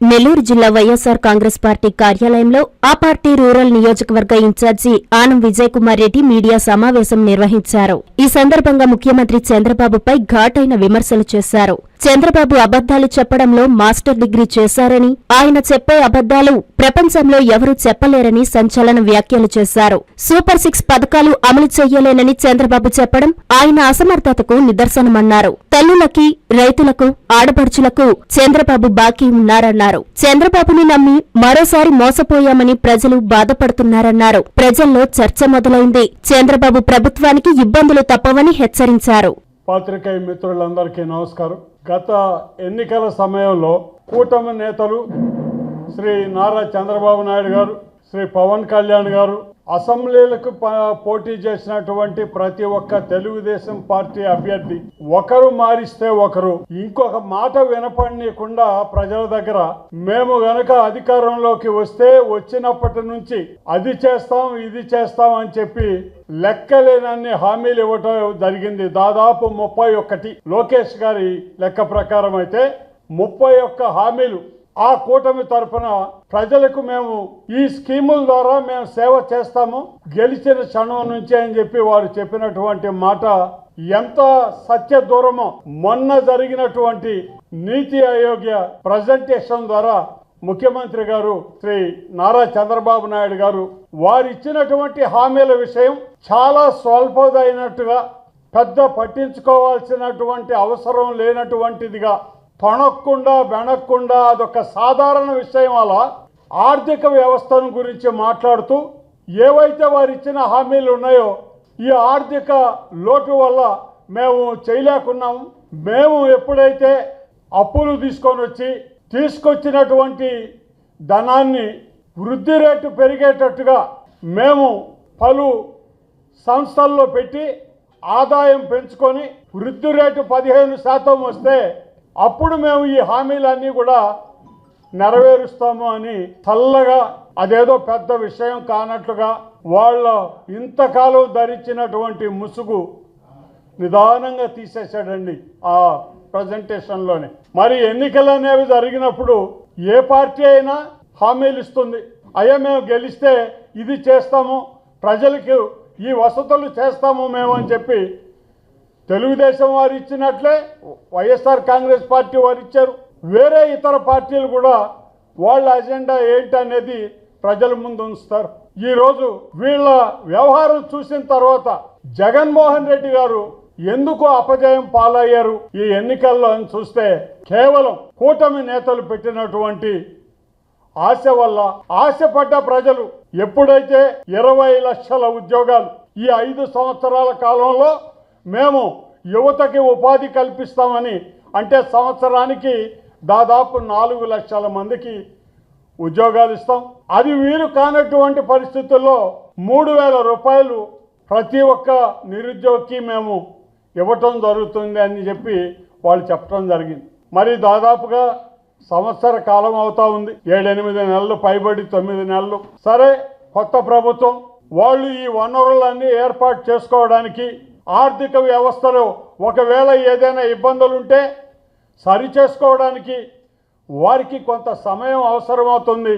నెల్లూరు జిల్లా వైఎస్సార్ కాంగ్రెస్ పార్టీ కార్యాలయంలో ఆ పార్టీ రూరల్ నియోజకవర్గ ఇన్ఛార్జి ఆనం విజయ్ కుమార్ రెడ్డి మీడియా సమావేశం నిర్వహించారు. ఈ సందర్భంగా ముఖ్యమంత్రి చంద్రబాబుపై ఘాటైన విమర్శలు చేశారు. చంద్రబాబు అబద్దాలు చెప్పడంలో మాస్టర్ డిగ్రీ చేశారని, ఆయన చెప్పే అబద్దాలు ప్రపంచంలో ఎవరూ చెప్పలేరని సంచలన వ్యాఖ్యలు చేశారు. సూపర్ 6 పథకాలు అమలు చెయ్యలేనని చంద్రబాబు చెప్పడం ఆయన అసమర్థతకు నిదర్శనమన్నారు. తల్లులకి, రైతులకు, ఆడపడుచులకు చంద్రబాబు బాకీ ఉన్నారన్నారు. చంద్రబాబుని నమ్మి మరోసారి మోసపోయామని ప్రజలు బాధపడుతున్నారన్నారు. ప్రజల్లో చర్చ మొదలైంది. చంద్రబాబు ప్రభుత్వానికి ఇబ్బందులు తప్పవని హెచ్చరించారు. పాత్రికేయ మిత్రులందరికీ నమస్కారం. గత ఎన్నికల సమయంలో కూటమి నేతలు శ్రీ నారా చంద్రబాబు నాయుడు గారు, శ్రీ పవన్ కళ్యాణ్ గారు అసెంబ్లీలకు పోటీ చేసినటువంటి ప్రతి ఒక్క తెలుగుదేశం పార్టీ అభ్యర్థి ఒకరు మారిస్తే ఒకరు ఇంకొక మాట వినపడనీయకుండా ప్రజల దగ్గర మేము గనక అధికారంలోకి వస్తే వచ్చినప్పటి నుంచి అది చేస్తాం ఇది చేస్తాం అని చెప్పి లెక్కలేనన్ని హామీలు ఇవ్వటం జరిగింది. దాదాపు 31 లోకేష్ గారి లెక్క ప్రకారం అయితే 31 హామీలు ఆ కూటమి తరఫున ప్రజలకు మేము ఈ స్కీముల ద్వారా మేము సేవ చేస్తాము గెలిచిన క్షణం నుంచి అని చెప్పి వారు చెప్పినటువంటి మాట ఎంత సత్య దూరమో మొన్న జరిగినటువంటి నీతి ఆయోగ్ ప్రజెంటేషన్ ద్వారా ముఖ్యమంత్రి గారు శ్రీ నారా చంద్రబాబు నాయుడు గారు వారు ఇచ్చినటువంటి హామీల విషయం చాలా స్వల్పదైనట్టుగా, పెద్ద పట్టించుకోవాల్సినటువంటి అవసరం లేనటువంటిదిగా, తొణక్కుండా బెనక్కుండా అదొక సాధారణ విషయం అలా ఆర్థిక వ్యవస్థను గురించి మాట్లాడుతూ ఏవైతే వారు ఇచ్చిన హామీలు ఉన్నాయో ఈ ఆర్థిక లోటు వల్ల మేము చేయలేకున్నాము, మేము ఎప్పుడైతే అప్పులు తీసుకొచ్చినటువంటి ధనాన్ని వృద్ధి రేటు పెరిగేటట్టుగా మేము పలు సంస్థల్లో పెట్టి ఆదాయం పెంచుకొని వృద్ధి రేటు 15% వస్తే అప్పుడు మేము ఈ హామీలన్నీ కూడా నెరవేరుస్తాము అని చల్లగా అదేదో పెద్ద విషయం కానట్లుగా వాళ్ళ ఇంతకాలం ధరించినటువంటి ముసుగు నిదానంగా తీసేశాడండి ఆ ప్రజెంటేషన్లోనే. మరి ఎన్నికలు అనేవి జరిగినప్పుడు ఏ పార్టీ అయినా హామీలు ఇస్తుంది, అయ్యా మేము గెలిస్తే ఇది చేస్తాము, ప్రజలకు ఈ వసతులు చేస్తాము మేము అని చెప్పి తెలుగుదేశం వారు ఇచ్చినట్లే వైఎస్ఆర్ కాంగ్రెస్ పార్టీ వారు ఇచ్చారు. వేరే ఇతర పార్టీలు కూడా వాళ్ళ అజెండా ఏంటనేది ప్రజల ముందు ఉంచుతారు. ఈరోజు వీళ్ళ వ్యవహారం చూసిన తర్వాత జగన్మోహన్ రెడ్డి గారు ఎందుకు అపజయం పాలయ్యారు ఈ ఎన్నికల్లో అని చూస్తే కేవలం కూటమి నేతలు పెట్టినటువంటి ఆశ వల్ల, ఆశపడ్డ ప్రజలు ఎప్పుడైతే 20 లక్షల ఉద్యోగాలు ఈ 5 సంవత్సరాల కాలంలో మేము యువతకి ఉపాధి కల్పిస్తామని అంటే సంవత్సరానికి దాదాపు 4 లక్షల మందికి ఉద్యోగాలు ఇస్తాం, అది వీలు కానటువంటి పరిస్థితుల్లో 3,000 రూపాయలు ప్రతి ఒక్క నిరుద్యోగికి మేము ఇవ్వటం జరుగుతుంది అని చెప్పి వాళ్ళు చెప్పడం జరిగింది. మరి దాదాపుగా సంవత్సర కాలం అవుతా ఉంది, 7-8 నెలలు పైబడి 9 నెలలు. సరే, కొత్త ప్రభుత్వం వాళ్ళు ఈ వనరులన్నీ ఏర్పాటు చేసుకోవడానికి ఆర్థిక వ్యవస్థలో ఒకవేళ ఏదైనా ఇబ్బందులుంటే సరి చేసుకోవడానికి వారికి కొంత సమయం అవసరమవుతుంది.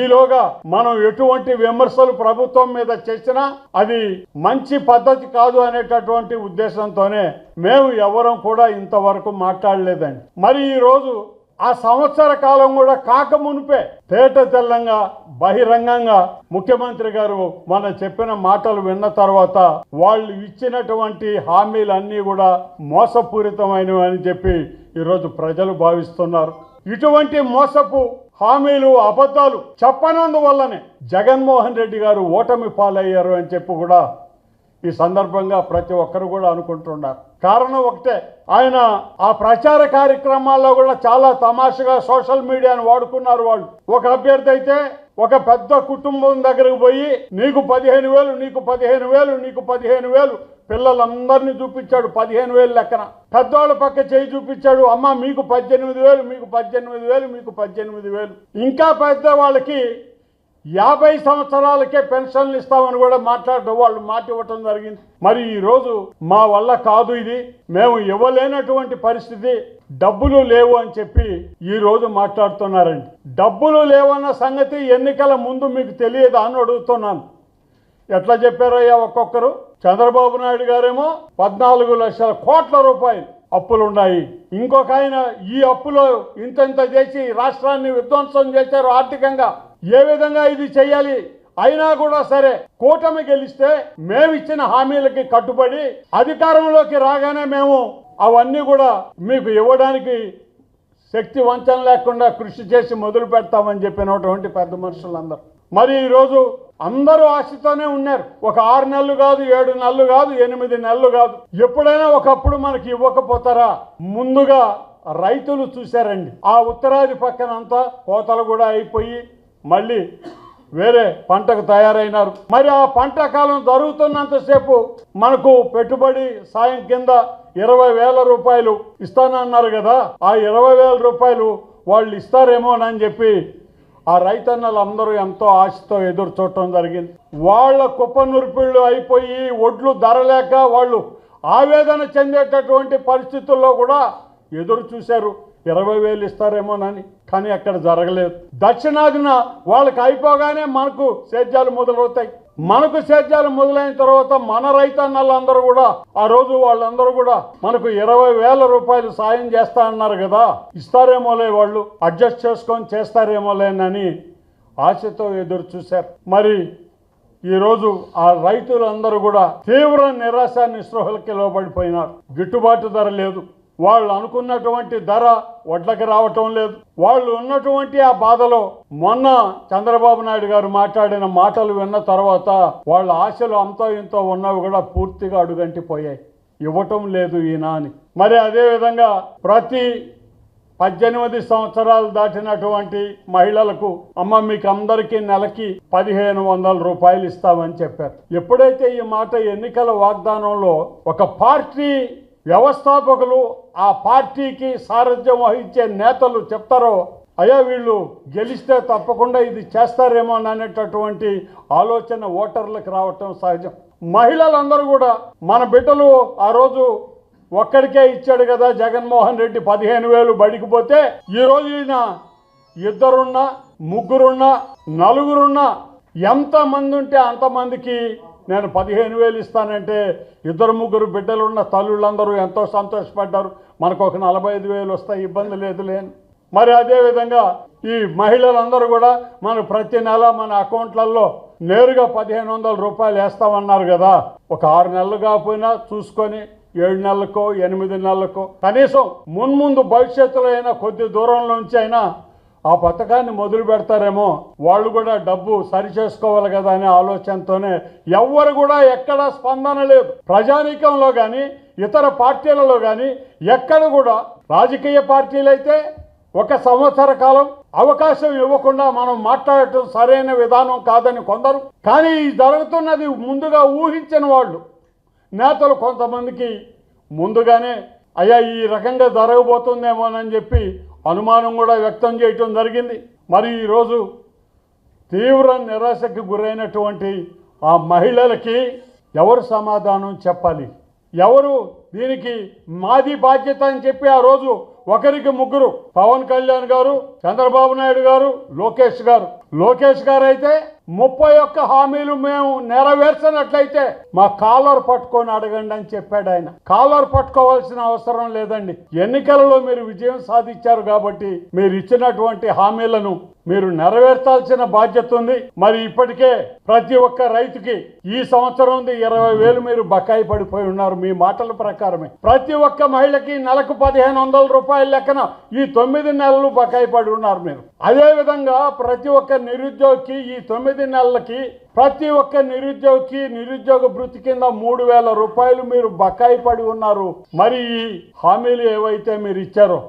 ఈలోగా మనం ఎటువంటి విమర్శలు ప్రభుత్వం మీద చేసినా అది మంచి పద్ధతి కాదు అనేటటువంటి ఉద్దేశంతోనే మేము ఎవరం కూడా ఇంతవరకు మాట్లాడలేదండి. మరి ఈరోజు ఆ సంవత్సర కాలం కూడా కాక మునిపే తేట తెల్లంగా బహిరంగంగా ముఖ్యమంత్రి గారు మన చెప్పిన మాటలు విన్న తర్వాత వాళ్ళు ఇచ్చినటువంటి హామీలన్నీ కూడా మోసపూరితమైనవి అని చెప్పి ఈరోజు ప్రజలు భావిస్తున్నారు. ఇటువంటి మోసపు హామీలు, అబద్ధాలు చెప్పనందువల్లనే జగన్మోహన్ రెడ్డి గారు ఓటమి పాలయ్యారు అని చెప్పి కూడా ఈ సందర్భంగా ప్రతి ఒక్కరు కూడా అనుకుంటున్నారు. కారణం ఒకటే, ఆయన ఆ ప్రచార కార్యక్రమాల్లో కూడా చాలా తమాషగా సోషల్ మీడియాను వాడుకున్నారు. వాళ్ళు ఒక అభ్యర్థి అయితే ఒక పెద్ద కుటుంబం దగ్గరకు పోయి నీకు 15,000, నీకు 15,000, నీకు 15,000 పిల్లలందరినీ చూపించాడు 15,000 లెక్కన. పెద్దవాళ్ళ పక్క చేయి చూపించాడు, అమ్మ మీకు 18,000, మీకు 18,000, మీకు 18,000. ఇంకా పెద్ద వాళ్ళకి 50 సంవత్సరాలకే పెన్షన్లు ఇస్తామని కూడా వాళ్ళు మాట ఇవ్వటం జరిగింది. మరి ఈరోజు మా వల్ల కాదు, ఇది మేము ఇవ్వలేనటువంటి పరిస్థితి, డబ్బులు లేవు అని చెప్పి ఈ రోజు మాట్లాడుతున్నారండి. డబ్బులు లేవన్న సంగతి ఎన్నికల ముందు మీకు తెలియదు అని అడుగుతున్నాను. ఎట్లా చెప్పారయ్యా ఒక్కొక్కరు? చంద్రబాబు నాయుడు గారేమో 14 లక్షల కోట్ల రూపాయలు అప్పులు ఉన్నాయి. ఇంకొక ఆయన ఈ అప్పులో ఇంత చేసి రాష్ట్రాన్ని విధ్వంసం చేశారు ఆర్థికంగా. ఏ విధంగా ఇది చేయాలి? అయినా కూడా సరే కూటమి గెలిస్తే మేమిచ్చిన హామీలకి కట్టుబడి అధికారంలోకి రాగానే మేము అవన్నీ కూడా మీకు ఇవ్వడానికి శక్తి వంచన లేకుండా కృషి చేసి మొదలు పెడతామని చెప్పినటువంటి పెద్ద మనుషులందరూ మరి ఈరోజు అందరూ ఆశతోనే ఉన్నారు. ఒక 6 నెలలు కాదు, 7 నెలలు కాదు, 8 నెలలు కాదు. ఎప్పుడైనా ఒకప్పుడు మనకి ఇవ్వకపోతారా? ముందుగా రైతులు చూశారండి. ఆ ఉత్తరాది పక్కనంతా కోతలు కూడా అయిపోయి మళ్ళీ వేరే పంటకు తయారైనారు. మరి ఆ పంట కాలం జరుగుతున్నంతసేపు మనకు పెట్టుబడి సాయం కింద 20,000 రూపాయలు ఇస్తానన్నారు కదా. ఆ 20,000 రూపాయలు వాళ్ళు ఇస్తారేమోనని చెప్పి ఆ రైతన్నలు అందరూ ఎంతో ఆశతో ఎదురు చూడటం జరిగింది. వాళ్ళ కుప్పనుర్పిళ్ళు అయిపోయి ఒడ్లు ధర లేక వాళ్ళు ఆవేదన చెందేటటువంటి పరిస్థితుల్లో కూడా ఎదురు చూశారు 20,000 ఇస్తారేమోనని. కానీ అక్కడ జరగలేదు. దక్షిణాదిన వాళ్ళకి అయిపోగానే మనకు సేద్యాలు మొదలవుతాయి. మనకు సేద్యాలు మొదలైన తర్వాత మన రైతన్నలందరూ కూడా ఆ రోజు వాళ్ళందరూ కూడా మనకు 20,000 రూపాయలు సాయం చేస్తా అన్నారు కదా, ఇస్తారేమోలే, వాళ్ళు అడ్జస్ట్ చేసుకొని చేస్తారేమోలేనని ఆశతో ఎదురు చూశారు. మరి ఈరోజు ఆ రైతులందరూ కూడా తీవ్ర నిరాశ నిస్పృహలకి లోబడిపోయినారు. గిట్టుబాటు ధర లేదు. వాళ్ళు అనుకున్నటువంటి ధర వడ్లకి రావటం లేదు. వాళ్ళు ఉన్నటువంటి ఆ బాధలో మొన్న చంద్రబాబు నాయుడు గారు మాట్లాడిన మాటలు విన్న తర్వాత వాళ్ళ ఆశలు అంతో ఇంతో ఉన్నవి కూడా పూర్తిగా అడుగంటిపోయాయి. ఇవ్వటం లేదు ఈయన అని. మరి అదేవిధంగా ప్రతి 18 సంవత్సరాలు దాటినటువంటి మహిళలకు అమ్మ మీకు అందరికీ నెలకి 1,500 రూపాయలు ఇస్తామని చెప్పారు. ఎప్పుడైతే ఈ మాట ఎన్నికల వాగ్దానంలో ఒక పార్టీ వ్యవస్థాపకులు ఆ పార్టీకి సారథ్యం వహించే నేతలు చెప్తారో, అయ్యా వీళ్ళు గెలిస్తే తప్పకుండా ఇది చేస్తారేమో అనేటటువంటి ఆలోచన ఓటర్లకు రావటం సహజం. మహిళలందరూ కూడా మన బిడ్డలు ఆ రోజు ఒక్కడికే ఇచ్చాడు కదా జగన్మోహన్ రెడ్డి 15,000 బడికి పోతే, ఈరోజు ఈయన 2 3 4 ఎంతమంది ఉంటే అంతమందికి నేను 15,000 ఇస్తానంటే 2 3 బిడ్డలున్న తల్లులందరూ ఎంతో సంతోషపడ్డారు. మనకు ఒక 45,000 వస్తాయి, ఇబ్బంది లేదులేని. మరి అదేవిధంగా ఈ మహిళలందరూ కూడా మనకు ప్రతి నెల మన అకౌంట్లలో నేరుగా 1,500 రూపాయలు వేస్తామన్నారు కదా. ఒక 6 నెలలు కాకపోయినా చూసుకొని 7 నెలలకో 8 నెలలకో కనీసం మున్ముందు భవిష్యత్తులో అయినా కొద్ది దూరంలోంచి అయినా ఆ పథకాన్ని మొదలు పెడతారేమో. వాళ్ళు కూడా డబ్బు సరి చేసుకోవాలి కదా అనే ఆలోచనతోనే ఎవ్వరు కూడా ఎక్కడ స్పందన లేదు. ప్రజానీకంలో కానీ ఇతర పార్టీలలో కానీ ఎక్కడ కూడా రాజకీయ పార్టీలైతే 1 సంవత్సర కాలం అవకాశం ఇవ్వకుండా మనం మాట్లాడటం సరైన విధానం కాదని కొందరు, కానీ జరుగుతున్నది ముందుగా ఊహించిన వాళ్ళు నేతలు కొంతమందికి ముందుగానే అయ్యా ఈ రకంగా జరగబోతుందేమోనని చెప్పి అనుమానం కూడా వ్యక్తం చేయటం జరిగింది. మరి ఈరోజు తీవ్ర నిరాశకు గురైనటువంటి ఆ మహిళలకి ఎవరు సమాధానం చెప్పాలి? ఎవరు దీనికి మాది బాధ్యత అని చెప్పి ఆ రోజు 1కి 3 పవన్ కళ్యాణ్ గారు, చంద్రబాబు నాయుడు గారు, లోకేష్ గారు అయితే 31 హామీలు మేము నెరవేర్చినట్లయితే మా కాలర్ పట్టుకొని అడగండి అని చెప్పాడు ఆయన. కాలర్ పట్టుకోవాల్సిన అవసరం లేదండి. ఎన్నికలలో మీరు విజయం సాధించారు కాబట్టి మీరు ఇచ్చినటువంటి హామీలను మీరు నెరవేర్చాల్సిన బాధ్యత ఉంది. మరి ఇప్పటికే ప్రతి ఒక్క రైతుకి ఈ సంవత్సరం 20,000 మీరు బకాయి పడిపోయి ఉన్నారు. మీ మాటల ప్రకారమే ప్రతి ఒక్క మహిళకి నెలకు 1,500 రూపాయల లెక్కన ఈ 9 నెలలు బకాయి పడి ఉన్నారు మీరు. అదేవిధంగా ప్రతి ఒక్క నిరుద్యోగికి ఈ 9 నెలలకి ప్రతి ఒక్క నిరుద్యోగికి నిరుద్యోగ భృతి కింద 3,000 రూపాయలు మీరు బకాయి పడి ఉన్నారు. మరి ఈ హామీలు ఏవైతే మీరు ఇచ్చారో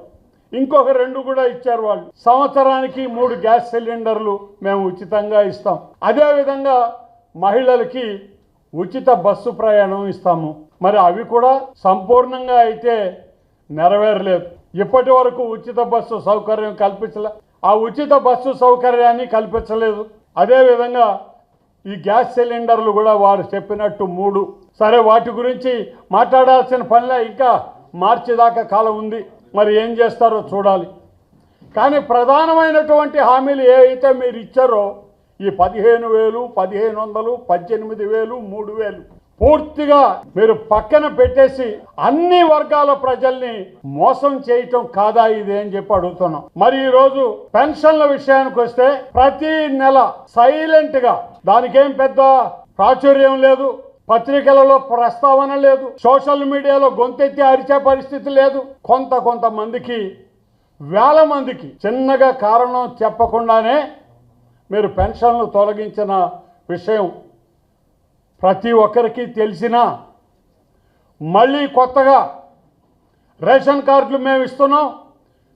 ఇంకొక 2 కూడా ఇచ్చారు వాళ్ళు. సంవత్సరానికి 3 గ్యాస్ సిలిండర్లు మేము ఉచితంగా ఇస్తాం. అదేవిధంగా మహిళలకి ఉచిత బస్సు ప్రయాణం ఇస్తాము. మరి అవి కూడా సంపూర్ణంగా అయితే నెరవేరలేదు. ఇప్పటి వరకు ఉచిత బస్సు సౌకర్యం కల్పించలే. ఆ ఉచిత బస్సు సౌకర్యాన్ని కల్పించలేదు. అదేవిధంగా ఈ గ్యాస్ సిలిండర్లు కూడా వారు చెప్పినట్టు 3. సరే వాటి గురించి మాట్లాడాల్సిన పనిలే, ఇంకా మార్చి దాకా కాలం ఉంది. మరి ఏం చేస్తారో చూడాలి. కానీ ప్రధానమైనటువంటి హామీలు ఏ అయితే మీరు ఇచ్చారో ఈ 15,000, 1,500, 18,000, 3,000 పూర్తిగా మీరు పక్కన పెట్టేసి అన్ని వర్గాల ప్రజల్ని మోసం చేయటం కాదా ఇది అని చెప్పి అడుగుతున్నాం. మరి ఈరోజు పెన్షన్ల విషయానికి వస్తే ప్రతి నెల సైలెంట్ గా, దానికేం పెద్ద ప్రాచుర్యం లేదు, పత్రికలలో ప్రస్తావన లేదు, సోషల్ మీడియాలో గొంతెత్తి అరిచే పరిస్థితి లేదు. కొంతమందికి, వేల మందికి చిన్నగా కారణం చెప్పకుండానే మీరు పెన్షన్లు తొలగించిన విషయం ప్రతి ఒక్కరికి తెలిసినా మళ్ళీ కొత్తగా రేషన్ కార్డులు మేము ఇస్తున్నాం,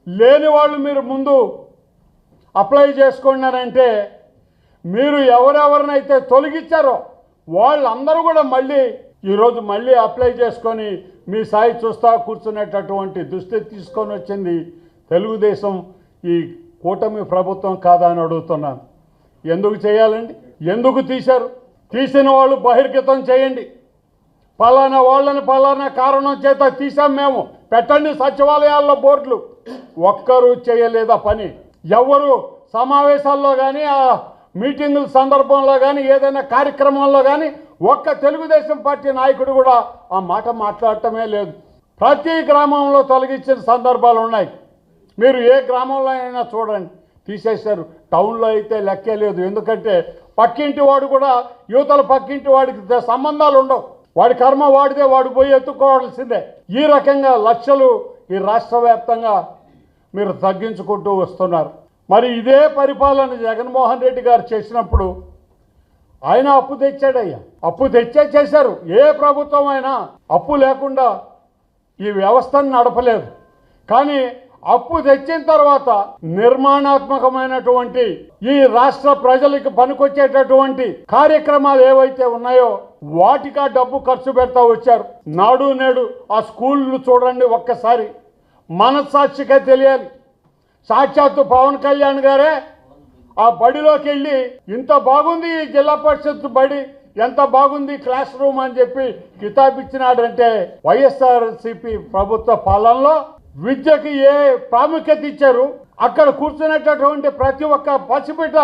లేని వాళ్ళు మీరు ముందు అప్లై చేసుకున్నారంటే మీరు ఎవరెవరినైతే తొలగించారో వాళ్ళందరూ కూడా ఈరోజు మళ్ళీ అప్లై చేసుకొని మీ సాయి చూస్తా కూర్చునేటటువంటి దుస్థితి తీసుకొని వచ్చింది తెలుగుదేశం ఈ కూటమి ప్రభుత్వం కాదా అని అడుగుతున్నాను. ఎందుకు చేయాలండి? ఎందుకు తీశారు? తీసిన వాళ్ళు బహిర్గతం చేయండి. పలానా వాళ్ళని పలానా కారణం చేత తీసాం మేము, పెట్టండి సచివాలయాల్లో బోర్డులు. ఒక్కరూ చేయలేదా పని? ఎవరు సమావేశాల్లో కానీ ఆ మీటింగుల సందర్భంలో కానీ ఏదైనా కార్యక్రమంలో కానీ ఒక్క తెలుగుదేశం పార్టీ నాయకుడు కూడా ఆ మాట మాట్లాడటమే లేదు. ప్రతి గ్రామంలో తొలగించిన సందర్భాలు ఉన్నాయి. మీరు ఏ గ్రామంలో అయినా చూడండి, తీసేశారు. టౌన్లో అయితే లెక్కే లేదు. ఎందుకంటే పక్కింటి వాడు కూడా యువతల పక్కింటి వాడికి సంబంధాలు ఉండవు. వాడి కర్మ వాడిదే, వాడు పోయి ఎత్తుకోవాల్సిందే. ఈ రకంగా లక్షలు ఈ రాష్ట్ర వ్యాప్తంగా మీరు తగ్గించుకుంటూ వస్తున్నారు. మరి ఇదే పరిపాలన జగన్మోహన్ రెడ్డి గారు చేసినప్పుడు ఆయన అప్పు తెచ్చాడయ్యా, అప్పు చేశారు. ఏ ప్రభుత్వం అయినా అప్పు లేకుండా ఈ వ్యవస్థను నడపలేదు. కానీ అప్పు తెచ్చిన తర్వాత నిర్మాణాత్మకమైనటువంటి ఈ రాష్ట్ర ప్రజలకు పనికొచ్చేటటువంటి కార్యక్రమాలు ఏవైతే ఉన్నాయో వాటికి ఆ డబ్బు ఖర్చు పెడతా వచ్చారు. నాడు నేడు ఆ స్కూళ్ళు చూడండి ఒక్కసారి, మనస్సాక్షిగా తెలియాలి. సాక్షాత్తు పవన్ కళ్యాణ్ గారే ఆ బడిలోకి వెళ్ళి ఇంత బాగుంది ఈ జిల్లా పరిషత్ బడి, ఎంత బాగుంది క్లాస్ రూమ్ అని చెప్పి కితాబ్ ఇచ్చినాడంటే వైఎస్ఆర్సీపీ ప్రభుత్వ పాలనలో విద్యకి ఏ ప్రాముఖ్యత ఇచ్చారు? అక్కడ కూర్చునేటటువంటి ప్రతి ఒక్క పసిబిడ్డ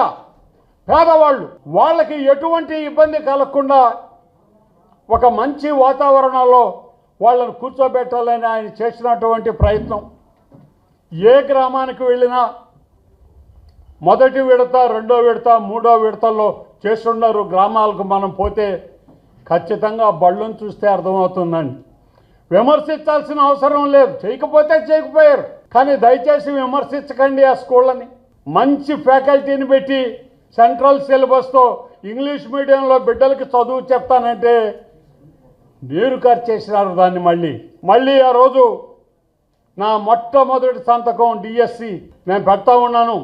పేదవాళ్ళు, వాళ్ళకి ఎటువంటి ఇబ్బంది కలగకుండా ఒక మంచి వాతావరణంలో వాళ్ళను కూర్చోబెట్టాలని ఆయన చేసినటువంటి ప్రయత్నం ఏ గ్రామానికి వెళ్ళినా మొదటి విడత, రెండో విడత, మూడో విడతల్లో చేస్తున్నారు. గ్రామాలకు మనం పోతే ఖచ్చితంగా బళ్ళను చూస్తే అర్థమవుతుందండి. విమర్శించాల్సిన అవసరం లేదు, చేయకపోతే చేయకపోయారు. కానీ దయచేసి విమర్శించకండి ఆ స్కూళ్ళని. మంచి ఫ్యాకల్టీని పెట్టి సెంట్రల్ సిలబస్తో ఇంగ్లీష్ మీడియంలో బిడ్డలకి చదువు చెప్తానంటే నీరు ఖర్చేసినారు దాన్ని. మళ్ళీ ఆ రోజు నా మొట్టమొదటి సంతకం డిఎస్సి నేను పెడతా ఉన్నాను,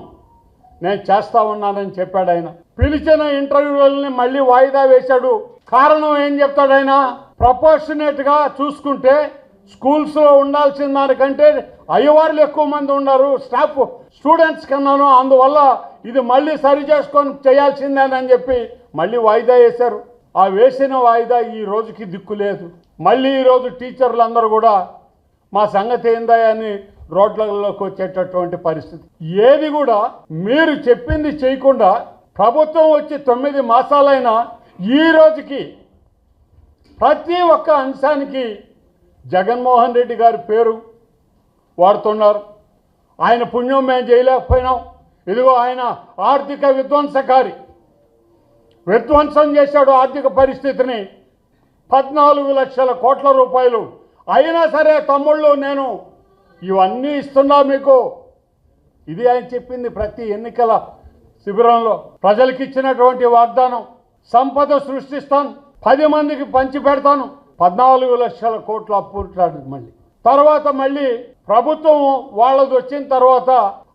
నేను చేస్తా ఉన్నానని చెప్పాడు ఆయన. పిలిచిన ఇంటర్వ్యూలని మళ్ళీ వాయిదా వేశాడు. కారణం ఏం చెప్తాడు ఆయన? ప్రపోర్షనేట్గా చూసుకుంటే స్కూల్స్లో ఉండాల్సిన దానికంటే అయ్యవారులు ఎక్కువ మంది ఉన్నారు స్టాఫ్ స్టూడెంట్స్ కన్నాను, అందువల్ల ఇది మళ్ళీ సరి చేసుకొని చేయాల్సిందేనని చెప్పి మళ్ళీ వాయిదా వేశారు. ఆ వేసిన వాయిదా ఈ రోజుకి దిక్కు లేదు. మళ్ళీ ఈరోజు టీచర్లు అందరూ కూడా మా సంగతి ఏందా అని రోడ్లలోకి వచ్చేటటువంటి పరిస్థితి. ఏది కూడా మీరు చెప్పింది చేయకుండా ప్రభుత్వం వచ్చి 9 మాసాలైనా ఈ రోజుకి ప్రతి ఒక్క అంశానికి జగన్మోహన్ రెడ్డి గారి పేరు వాడుతున్నారు. ఆయన పుణ్యం మేము చేయలేకపోయినాం. ఇదిగో ఆయన ఆర్థిక విధ్వంసకారి, విధ్వంసం చేశాడు ఆర్థిక పరిస్థితిని. 14 లక్షల కోట్ల రూపాయలు. అయినా సరే తమ్ముళ్ళు నేను ఇవన్నీ ఇస్తున్నా మీకు, ఇది ఆయన చెప్పింది ప్రతి ఎన్నికల శిబిరంలో. ప్రజలకు ఇచ్చినటువంటి వాగ్దానం, సంపద సృష్టిస్తాను, 10 మందికి పంచి పెడతాను. 14 లక్షల కోట్ల అప్పు ఉంటాడు. తర్వాత మళ్ళీ ప్రభుత్వం వాళ్ళది వచ్చిన తర్వాత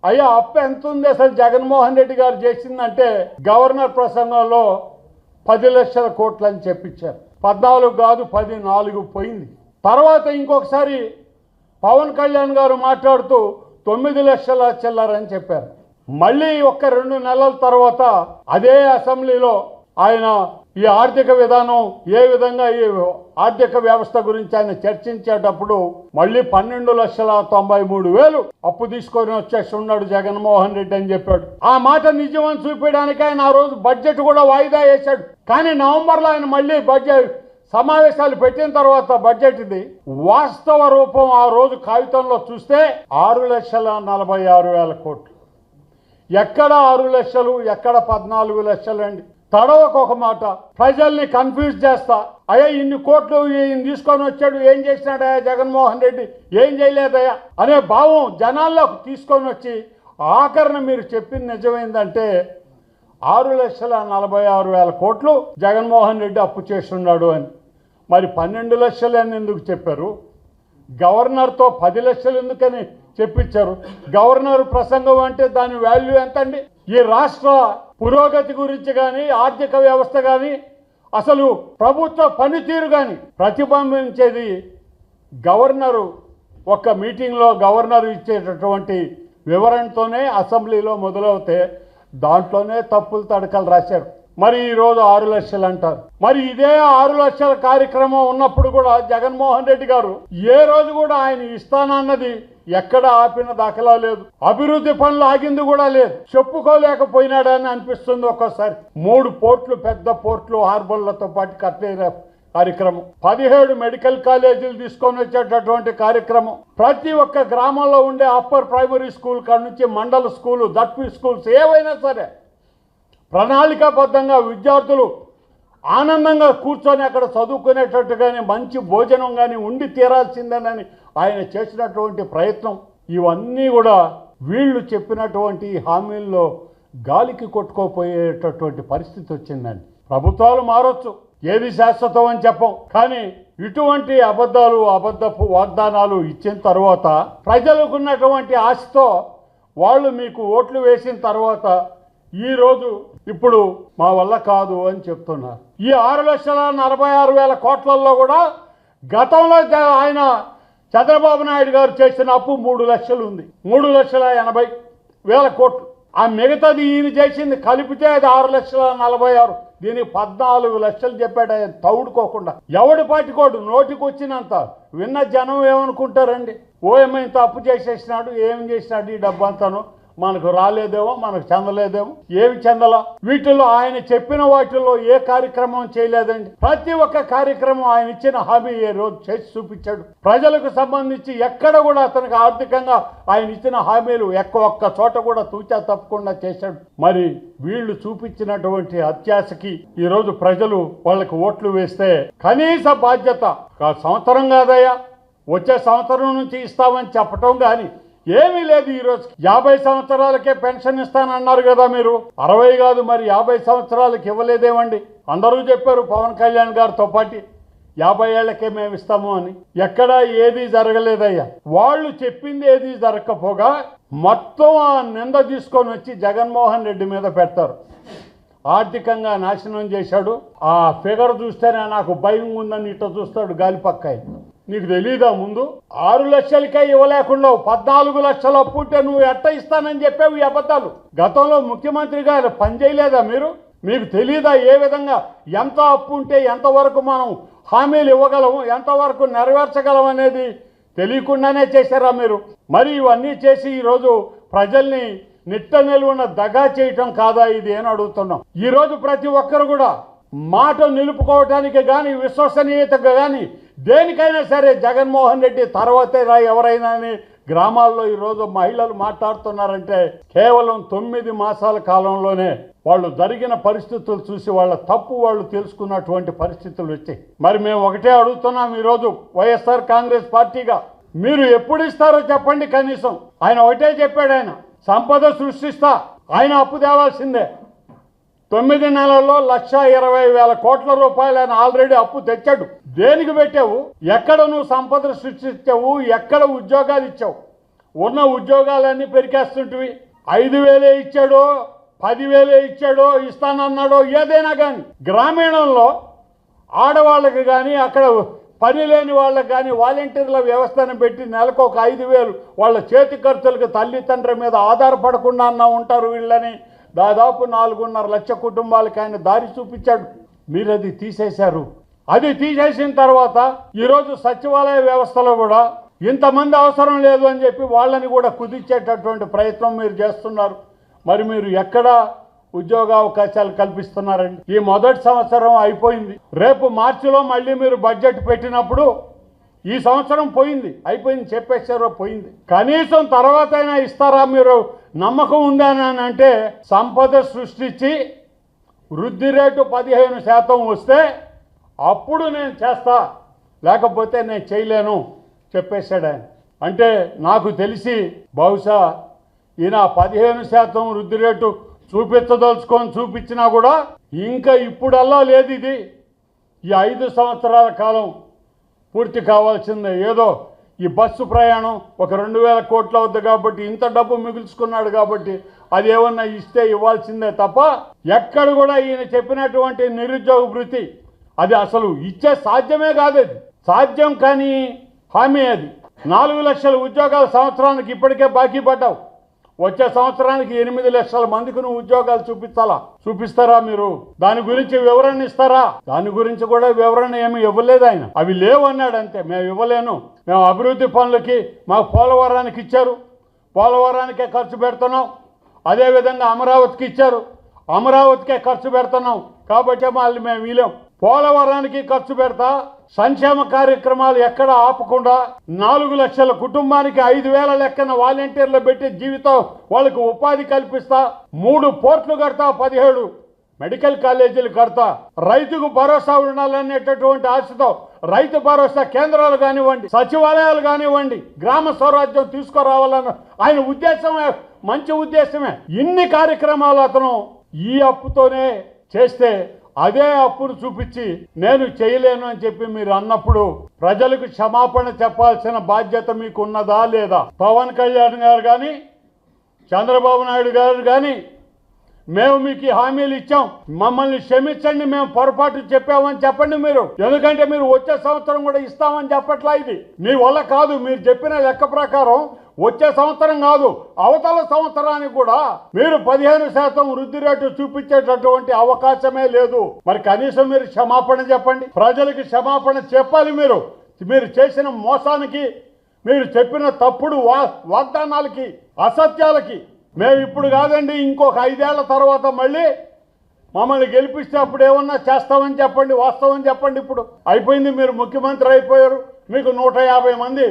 అయ్యా అప్పు ఎంత ఉంది అసలు జగన్మోహన్ రెడ్డి గారు చేసిందంటే గవర్నర్ ప్రసంగంలో 10 లక్షల కోట్లు అని చెప్పించారు. 14 కాదు 14 పోయింది. తర్వాత ఇంకొకసారి పవన్ కళ్యాణ్ గారు మాట్లాడుతూ 9 లక్షల చిల్లరని చెప్పారు. మళ్ళీ 1-2 నెలల తర్వాత అదే అసెంబ్లీలో ఆయన ఈ ఆర్థిక విధానం ఏ విధంగా ఈ ఆర్థిక వ్యవస్థ గురించి ఆయన చర్చించేటప్పుడు మళ్ళీ 12,93,000 అప్పు తీసుకొని వచ్చేసి ఉన్నాడు జగన్మోహన్ రెడ్డి అని చెప్పాడు. ఆ మాట నిజమని చూపించడానికి ఆయన ఆ రోజు బడ్జెట్ కూడా వాయిదా వేశాడు. కానీ నవంబర్లో ఆయన మళ్ళీ బడ్జెట్ సమావేశాలు పెట్టిన తర్వాత బడ్జెట్ ఇది వాస్తవ రూపం ఆ రోజు కాగితంలో చూస్తే 6,46,000 కోట్లు. ఎక్కడ 6 లక్షలు, ఎక్కడ 14 లక్షలు అండి. తడవకు ఒక మాట, ప్రజల్ని కన్ఫ్యూజ్ చేస్తా. అయ్యా ఇన్ని కోట్లు ఈయన తీసుకొని వచ్చాడు, ఏం చేసినాడయ్యా జగన్మోహన్ రెడ్డి, ఏం చేయలేదయ్యా అనే భావం జనాల్లోకి తీసుకొని వచ్చి ఆఖరణ మీరు చెప్పింది నిజమైందంటే 6,46,000 కోట్లు జగన్మోహన్ రెడ్డి అప్పు చేస్తున్నాడు అని. మరి 12 లక్షలు అని ఎందుకు చెప్పారు? గవర్నర్తో 10 లక్షలు ఎందుకని చెప్పించారు? గవర్నర్ ప్రసంగం అంటే దాని వాల్యూ ఎంత అండి? ఈ రాష్ట్ర పురోగతి గురించి కానీ, ఆర్థిక వ్యవస్థ కానీ, అసలు ప్రభుత్వ పనితీరు కానీ ప్రతిబింబించేది గవర్నరు ఒక మీటింగ్లో గవర్నర్ ఇచ్చేటటువంటి వివరణతోనే అసెంబ్లీలో మొదలవుతే దాంట్లోనే తప్పులు తడకలు రాశారు. మరి ఈరోజు 6 లక్షలు అంటారు. మరి ఇదే 6 లక్షల కార్యక్రమం ఉన్నప్పుడు కూడా జగన్మోహన్ రెడ్డి గారు ఏ రోజు కూడా ఆయన ఇస్తానన్నది ఎక్కడ ఆపిన దాఖలా లేదు. అభివృద్ధి పనులు ఆగింది కూడా లేదు. చెప్పుకోలేకపోయినాడని అనిపిస్తుంది ఒక్కోసారి. 3 పోర్ట్లు, పెద్ద పోర్ట్లు, హార్బర్లతో పాటు కట్టే కార్యక్రమం, 17 మెడికల్ కాలేజీలు తీసుకొని వచ్చేటటువంటి కార్యక్రమం, ప్రతి ఒక్క గ్రామంలో ఉండే అప్పర్ ప్రైమరీ స్కూల్ కాడ నుంచి మండల స్కూలు, దట్పీ స్కూల్స్ ఏవైనా సరే ప్రణాళికాబద్ధంగా విద్యార్థులు ఆనందంగా కూర్చొని అక్కడ చదువుకునేటట్టు కానీ, మంచి భోజనం కానీ ఉండి తీరాల్సిందేనని ఆయన చేసినటువంటి ప్రయత్నం, ఇవన్నీ కూడా వీళ్ళు చెప్పినటువంటి హామీల్లో గాలికి కొట్టుకోపోయేటటువంటి పరిస్థితి వచ్చిందండి. ప్రభుత్వాలు మారొచ్చు, ఏది శాశ్వతం అని చెప్పం. కానీ ఇటువంటి అబద్ధపు వాగ్దానాలు ఇచ్చిన తర్వాత ప్రజలకు ఉన్నటువంటి ఆశతో వాళ్ళు మీకు ఓట్లు వేసిన తర్వాత ఈరోజు ఇప్పుడు మా వల్ల కాదు అని చెప్తున్నారు. ఈ 6,46,000 కోట్లలో కూడా గతంలో ఆయన చంద్రబాబు నాయుడు గారు చేసిన అప్పు 3 లక్షలు ఉంది, 3,80,000 కోట్లు. ఆ మిగతాది ఈయన చేసింది కలిపితే అది 6,46,000. దీనికి 14 లక్షలు చెప్పాడు ఆయన తౌడుకోకుండా. ఎవడి పాటికోడు నోటికి వచ్చినంత విన్న జనం ఏమనుకుంటారండి? ఓఎంఐ ఇంత అప్పు చేసేసినాడు, ఏం చేసినాడు ఈ డబ్బంతాను, మనకు రాలేదేమో, మనకు చెందలేదేమో, ఏమి చెందలా. వీటిల్లో ఆయన చెప్పిన వాటిల్లో ఏ కార్యక్రమం చేయలేదండి. ప్రతి ఒక్క కార్యక్రమం ఆయన ఇచ్చిన హామీ ఏ రోజు చేసి చూపించాడు. ప్రజలకు సంబంధించి ఎక్కడ కూడా అతనికి ఆర్థికంగా ఆయన ఇచ్చిన హామీలు ఒక్క చోట కూడా తూచా తప్పకుండా చేశాడు. మరి వీళ్ళు చూపించినటువంటి అత్యాశకి ఈరోజు ప్రజలు వాళ్ళకి ఓట్లు వేస్తే కనీస బాధ్యత సంవత్సరం కాదయ్యా, వచ్చే సంవత్సరం నుంచి ఇస్తామని చెప్పటం కానీ ఏమీ లేదు. ఈరోజు 50 సంవత్సరాలకే పెన్షన్ ఇస్తానన్నారు కదా మీరు, 60 కాదు మరి 50 సంవత్సరాలకు ఇవ్వలేదేమండి? అందరూ చెప్పారు పవన్ కళ్యాణ్ గారితో పాటు 50 ఏళ్లకే మేము ఇస్తాము అని. ఎక్కడా ఏది జరగలేదయ్యా. వాళ్ళు చెప్పింది ఏది జరగకపోగా మొత్తం ఆ నింద తీసుకొని వచ్చి జగన్మోహన్ రెడ్డి మీద పెడతారు. ఆర్థికంగా నాశనం చేశాడు. ఆ ఫిగర్ చూస్తేనే నాకు భయం ఉందని ఇట్లా చూస్తాడు గాలిపక్కాయ. నీకు తెలీదా ముందు 6 లక్షలకే ఇవ్వలేకుండా 14 లక్షల అప్పు ఉంటే నువ్వు ఎట్ట ఇస్తానని చెప్పావు ఈ అబద్ధాలు? గతంలో ముఖ్యమంత్రి గారు పని చేయలేదా మీరు? మీకు తెలీదా ఏ విధంగా ఎంత అప్పు ఉంటే ఎంతవరకు మనం హామీలు ఇవ్వగలము, ఎంతవరకు నెరవేర్చగలం అనేది తెలియకుండానే చేశారా మీరు? మరి ఇవన్నీ చేసి ఈరోజు ప్రజల్ని నిట్ట నిలువున దగా చేయటం కాదా ఇది అని అడుగుతున్నాం. ఈరోజు ప్రతి ఒక్కరు కూడా మాట నిలుపుకోవటానికి కానీ, విశ్వసనీయతగా కానీ దేనికైనా సరే జగన్మోహన్ రెడ్డి తర్వాతే రా ఎవరైనా అని గ్రామాల్లో ఈరోజు మహిళలు మాట్లాడుతున్నారంటే కేవలం 9 మాసాల కాలంలోనే వాళ్ళు జరిగిన పరిస్థితులు చూసి వాళ్ళ తప్పు వాళ్ళు తెలుసుకున్నటువంటి పరిస్థితులు వచ్చాయి. మరి మేము ఒకటే అడుగుతున్నాం ఈరోజు వైఎస్ఆర్ కాంగ్రెస్ పార్టీగా, మీరు ఎప్పుడు ఇస్తారో చెప్పండి. కనీసం ఆయన ఒకటే చెప్పాడు, ఆయన సంపద సృష్టిస్తా, ఆయన అప్పు తేవాల్సిందే. 9 నెలల్లో 1,20,000 కోట్ల రూపాయలు ఆయన ఆల్రెడీ అప్పు తెచ్చాడు. దేనికి పెట్టావు? ఎక్కడ నువ్వు సంపద సృష్టించావు? ఎక్కడ ఉద్యోగాలు ఇచ్చావు? ఉన్న ఉద్యోగాలన్నీ పెరికేస్తుంటివి. 5,000 ఇచ్చాడో 10,000 ఇచ్చాడో ఇస్తానన్నాడో ఏదైనా కానీ గ్రామీణంలో ఆడవాళ్ళకి కానీ, అక్కడ పని లేని వాళ్ళకి కానీ వాలంటీర్ల వ్యవస్థను పెట్టి నెలకు ఒక 5,000 వాళ్ళ చేతి ఖర్చులకు తల్లిదండ్రుల మీద ఆధారపడకుండా అన్నా ఉంటారు వీళ్ళని. దాదాపు 4.5 లక్షల కుటుంబాలకి ఆయన దారి చూపించాడు. మీరు అది తీసేశారు. అది తీసేసిన తర్వాత ఈరోజు సచివాలయ వ్యవస్థలో కూడా ఇంతమంది అవసరం లేదు అని చెప్పి వాళ్ళని కూడా కుదిర్చేటటువంటి ప్రయత్నం మీరు చేస్తున్నారు. మరి మీరు ఎక్కడ ఉద్యోగ అవకాశాలు కల్పిస్తున్నారండి? ఈ మొదటి సంవత్సరం అయిపోయింది. రేపు మార్చిలో మళ్ళీ మీరు బడ్జెట్ పెట్టినప్పుడు ఈ సంవత్సరం పోయింది, అయిపోయింది, చెప్పేశారో పోయింది. కనీసం తర్వాత అయినా ఇస్తారా? మీరు నమ్మకం ఉందని అంటే సంపద సృష్టించి వృద్ధి రేటు 15% వస్తే అప్పుడు నేను చేస్తా, లేకపోతే నేను చేయలేను చెప్పేశాడు ఆయన. అంటే నాకు తెలిసి బహుశా ఈయన 15% వృద్ధి రేటు చూపించినా కూడా ఇంకా ఇప్పుడల్లా లేదు. ఇది ఈ 5 సంవత్సరాల కాలం పూర్తి కావాల్సిందే. ఏదో ఈ బస్సు ప్రయాణం ఒక 2000 కోట్లు అవుద్ది కాబట్టి ఇంత డబ్బు మిగుల్చుకున్నాడు కాబట్టి అది ఏమన్నా ఇస్తే ఇవ్వాల్సిందే తప్ప ఎక్కడ కూడా ఈయన చెప్పినటువంటి నిరుద్యోగ భృతి అది అసలు ఇచ్చే సాధ్యమే కాదు. అది సాధ్యం కాని హామీ. అది 4 లక్షల ఉద్యోగాలు సంవత్సరానికి ఇప్పటికే బాకీ పడ్డావు. వచ్చే సంవత్సరానికి 8 లక్షల మందికి నువ్వు ఉద్యోగాలు చూపిస్తారా? మీరు దాని గురించి వివరణ ఇస్తారా? దాని గురించి కూడా వివరణ ఏమి ఇవ్వలేదు ఆయన. అవి లేవు అన్నాడు అంతే. మేము ఇవ్వలేను, మేము అభివృద్ధి పనులకి మాకు పోలవరానికి ఇచ్చారు, పోలవరానికే ఖర్చు పెడుతున్నాం. అదేవిధంగా అమరావతికి ఇచ్చారు, అమరావతికే ఖర్చు పెడుతున్నాం కాబట్టి మళ్ళీ మేము వీలేం. పోలవరానికి ఖర్చు పెడతా, సంక్షేమ కార్యక్రమాలు ఎక్కడ ఆపకుండా 4 లక్షల కుటుంబానికి 5,000 లెక్కన వాలంటీర్లు పెట్టి జీవితం వాళ్ళకు ఉపాధి కల్పిస్తా, 3 పోర్ట్లు కడతా, 17 మెడికల్ కాలేజీలు కడతా, రైతుకు భరోసా ఉండాలనేటటువంటి ఆశతో రైతు భరోసా కేంద్రాలు కానివ్వండి, సచివాలయాలు కానివ్వండి, గ్రామ స్వరాజ్యం తీసుకురావాలన్న ఆయన ఉద్దేశమే మంచి ఉద్దేశమే. ఇన్ని కార్యక్రమాలు అతను ఈ అప్పుతోనే చేస్తే అదే అప్పును చూపించి నేను చేయలేను అని చెప్పి మీరు అన్నప్పుడు ప్రజలకు క్షమాపణ చెప్పాల్సిన బాధ్యత మీకు ఉన్నదా లేదా? పవన్ కళ్యాణ్ గారు కానీ చంద్రబాబు నాయుడు గారు కానీ మేము మీకు హామీలు ఇచ్చాం, మమ్మల్ని క్షమించండి, మేము పొరపాటు చెప్పామని చెప్పండి మీరు. ఎందుకంటే మీరు వచ్చే సంవత్సరం కూడా ఇస్తామని చెప్పట్లా. ఇది మీ వల్ల కాదు. మీరు చెప్పిన లెక్క ప్రకారం వచ్చే సంవత్సరం కాదు, అవతల సంవత్సరానికి కూడా మీరు 15% వృద్ధి రేటు చూపించేటటువంటి అవకాశమే లేదు. మరి కనీసం మీరు క్షమాపణ చెప్పండి, ప్రజలకు క్షమాపణ చెప్పాలి. మీరు చేసిన మోసానికి, మీరు చెప్పిన తప్పుడు వాగ్దానాలకి, అసత్యాలకి మేము ఇప్పుడు కాదండి, ఇంకొక 5 ఏళ్ల తర్వాత మళ్ళీ మమ్మల్ని గెలిపిస్తే అప్పుడు ఏమన్నా చేస్తామని చెప్పండి, వాస్తవం చెప్పండి. ఇప్పుడు అయిపోయింది, మీరు ముఖ్యమంత్రి అయిపోయారు, మీకు 150 మంది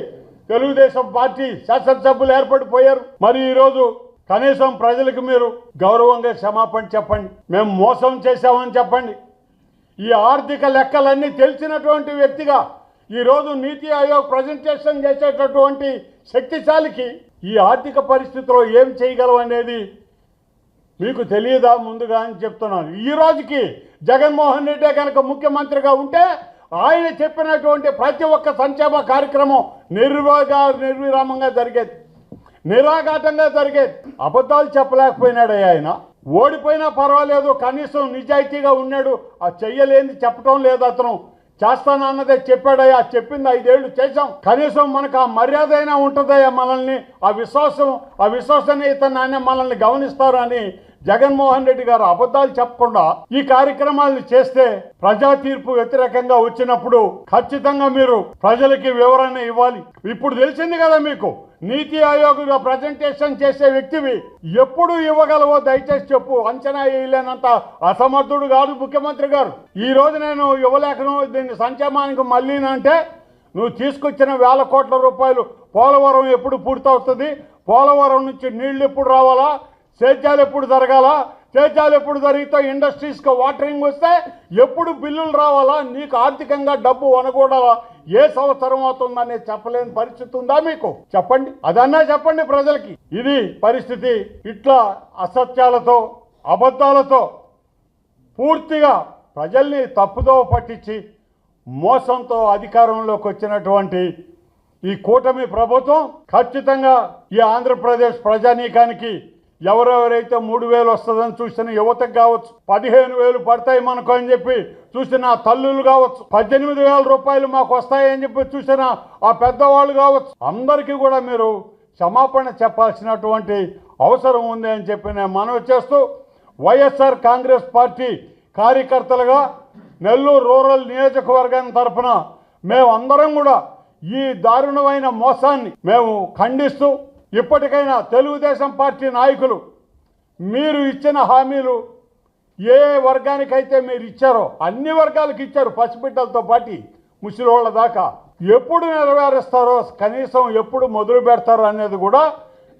తెలుగుదేశం పార్టీ శాసనసభ్యులు ఏర్పడిపోయారు. మరి ఈరోజు కనీసం ప్రజలకు మీరు గౌరవంగా క్షమాపణ చెప్పండి, మేము మోసం చేశామని చెప్పండి. ఈ ఆర్థిక లెక్కలన్నీ తెలిసినటువంటి వ్యక్తిగా ఈరోజు నీతి ఆయోగ్ ప్రజెంటేషన్ చేసేటటువంటి శక్తిశాలికి ఈ ఆర్థిక పరిస్థితిలో ఏం చేయగలం అనేది మీకు తెలియదా ముందుగా అని చెప్తున్నాను. ఈ రోజుకి జగన్మోహన్ రెడ్డి కనుక ముఖ్యమంత్రిగా ఉంటే ఆయన చెప్పినటువంటి ప్రతి ఒక్క సంక్షేమ కార్యక్రమం నిర్విరామంగా జరిగేది, నిరాఘాటంగా జరిగేది. అబద్ధాలు చెప్పలేకపోయినాడు ఆయన. ఓడిపోయినా పర్వాలేదు, కనీసం నిజాయితీగా ఉన్నాడు. ఆ చెయ్యలేని చెప్పడం లేదు. అతను చేస్తానన్నదే చెప్పాడయ్యా, చెప్పింది 5 ఏళ్ళు చేశాం, కనీసం మనకు ఆ మర్యాద అయినా ఉంటుందయ్యా, మనల్ని ఆ విశ్వసనీయతని మనల్ని గమనిస్తారు అని జగన్మోహన్ రెడ్డి గారు అబద్ధాలు చెప్పకుండా ఈ కార్యక్రమాలను చేస్తే ప్రజా తీర్పు వ్యతిరేకంగా వచ్చినప్పుడు ఖచ్చితంగా మీరు ప్రజలకి వివరణ ఇవ్వాలి. ఇప్పుడు తెలిసింది కదా మీకు, నీతి ఆయోగ్ ప్రజెంటేషన్ చేసే వ్యక్తివి ఎప్పుడు ఇవ్వగలవో దయచేసి చెప్పు. అంచనా వేయలేనంత అసమర్థుడు కాదు ముఖ్యమంత్రి గారు. ఈ రోజు నేను ఇవ్వలేకను దీన్ని సంక్షేమానికి మళ్ళీ అంటే నువ్వు తీసుకొచ్చిన 1,000 కోట్ల రూపాయలు పోలవరం ఎప్పుడు పూర్తవుతుంది, పోలవరం నుంచి నీళ్లు ఎప్పుడు రావాలా, సేద్యాలు ఎప్పుడు జరగాల, సేద్యాలు ఎప్పుడు జరిగితే ఇండస్ట్రీస్కి వాటరింగ్ వస్తే ఎప్పుడు బిల్లులు రావాలా, నీకు ఆర్థికంగా డబ్బు వనకూడాలా, ఏ సంవత్సరం అవుతుందనే చెప్పలేని పరిస్థితి ఉందా మీకు? చెప్పండి, అదన్నా చెప్పండి ప్రజలకి. ఇది పరిస్థితి. ఇట్లా అసత్యాలతో, అబద్ధాలతో పూర్తిగా ప్రజల్ని తప్పుదోవ పట్టించి మోసంతో అధికారంలోకి వచ్చినటువంటి ఈ కూటమి ప్రభుత్వం ఖచ్చితంగా ఈ ఆంధ్రప్రదేశ్ ప్రజానీకానికి ఎవరెవరైతే 3,000 వస్తుందని చూసిన యువతకు కావచ్చు, 15,000 పడతాయి మనకు అని చెప్పి చూసిన తల్లులు కావచ్చు, 18,000 రూపాయలు మాకు వస్తాయని చెప్పి చూసిన ఆ పెద్దవాళ్ళు కావచ్చు, అందరికీ కూడా మీరు క్షమాపణ చెప్పాల్సినటువంటి అవసరం ఉంది అని చెప్పి నేను మనవి చేస్తూ వైఎస్ఆర్ కాంగ్రెస్ పార్టీ కార్యకర్తలుగా నెల్లూరు రూరల్ నియోజకవర్గం తరఫున మేమందరం కూడా ఈ దారుణమైన మోసాన్ని మేము ఖండిస్తూ ఇప్పటికైనా తెలుగుదేశం పార్టీ నాయకులు మీరు ఇచ్చిన హామీలు ఏ వర్గానికైతే మీరు ఇచ్చారో అన్ని వర్గాలకు ఇచ్చారు, పసిబిడ్డలతో పాటు ముసలివాళ్ళ దాకా. ఎప్పుడు నెరవేరుస్తారో, కనీసం ఎప్పుడు మొదలు పెడతారో అనేది కూడా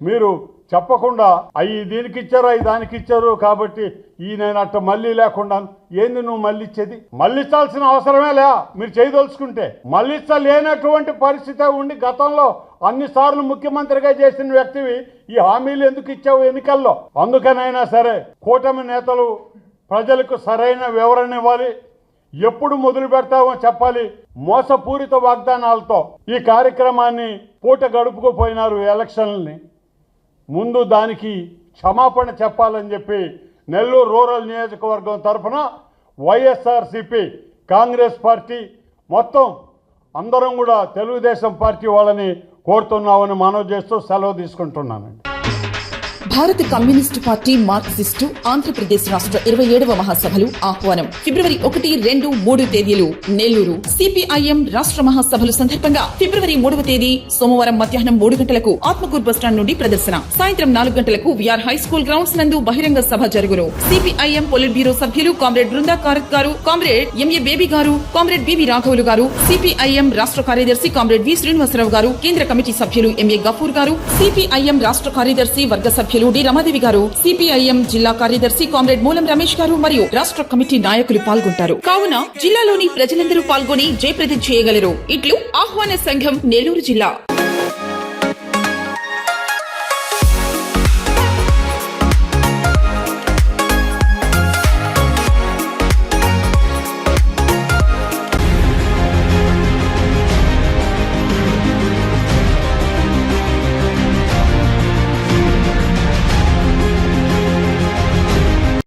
మీరు చెప్పకుండా అవి దీనికి ఇచ్చారు, అవి దానికి ఇచ్చారు కాబట్టి నేను అట్ట మళ్ళీ లేకుండా ఏంది నువ్వు మళ్ళీ ఇచ్చేది? మళ్ళించాల్సిన అవసరమే లే, మీరు చేయదలుచుకుంటే. మళ్ళించలేనటువంటి పరిస్థితి ఉండి గతంలో అన్నిసార్లు ముఖ్యమంత్రిగా చేసిన వ్యక్తివి ఈ హామీలు ఎందుకు ఇచ్చావు ఎన్నికల్లో? అందుకనైనా సరే కూటమి నేతలు ప్రజలకు సరైన వివరణ ఇవ్వాలి, ఎప్పుడు మొదలు పెడతామో చెప్పాలి. మోసపూరిత వాగ్దానాలతో ఈ కార్యక్రమాన్ని పూట గడుపుకుపోయినారు ఎలక్షన్లని. ముందు దానికి క్షమాపణ చెప్పాలని చెప్పి నెల్లూరు రూరల్ నియోజకవర్గం తరఫున వైఎస్ఆర్సీపీ కాంగ్రెస్ పార్టీ మొత్తం అందరం కూడా తెలుగుదేశం పార్టీ వాళ్ళని కోరుతున్నామని మనవి చేస్తూ సెలవు తీసుకుంటున్నానండి. భారత కమ్యూనిస్టు పార్టీ మార్క్సిస్టు ఆంధ్రప్రదేశ్ రాష్ట్ర 27వ మహాసభలు ఆహ్వానం. ఫిబ్రవరి 1, 2, 3 తేదీలు నెల్లూరు. సిపిఐఎం రాష్ట్ర మహాసభలు సందర్భంగా ఫిబ్రవరి 3వ తేదీ సోమవారం మధ్యాహ్నం 3 గంటలకు ఆత్మకూరు బస్టాండ్ నుండి ప్రదర్శన. సాయంత్రం 4 గంటలకు విఆర్ హై స్కూల్ గ్రౌండ్స్ నందు బహిరంగ సభ జరుగును. సిపిఐఎం పొలిట్ బ్యూరో సభ్యులు కామ్రేడ్ బృందా కారత్ గారు, కామ్రేడ్ ఎంఏ బేబీ గారు, కామ్రేడ్ బిబి రాఘవులు గారు, సిపిఐఎం రాష్ట్ర కార్యదర్శి కామ్రేడ్ వి శ్రీనివాసరావు గారు, కేంద్ర కమిటీ సభ్యులు ఎంఏ గఫూర్ గారు, సిపిఐఎం రాష్ట్ర కార్యదర్శి వర్గ సభ్యులు డి రమాదేవి గారు, సిపిఐఎం జిల్లా కార్యదర్శి కామ్రేడ్ మూలం రమేష్ గారు మరియు రాష్ట్ర కమిటీ నాయకులు పాల్గొంటారు. కావున జిల్లాలోని ప్రజలందరూ పాల్గొని జయప్రదం చేయగలరు. ఇట్లు ఆహ్వాన సంఘం నెల్లూరు జిల్లా.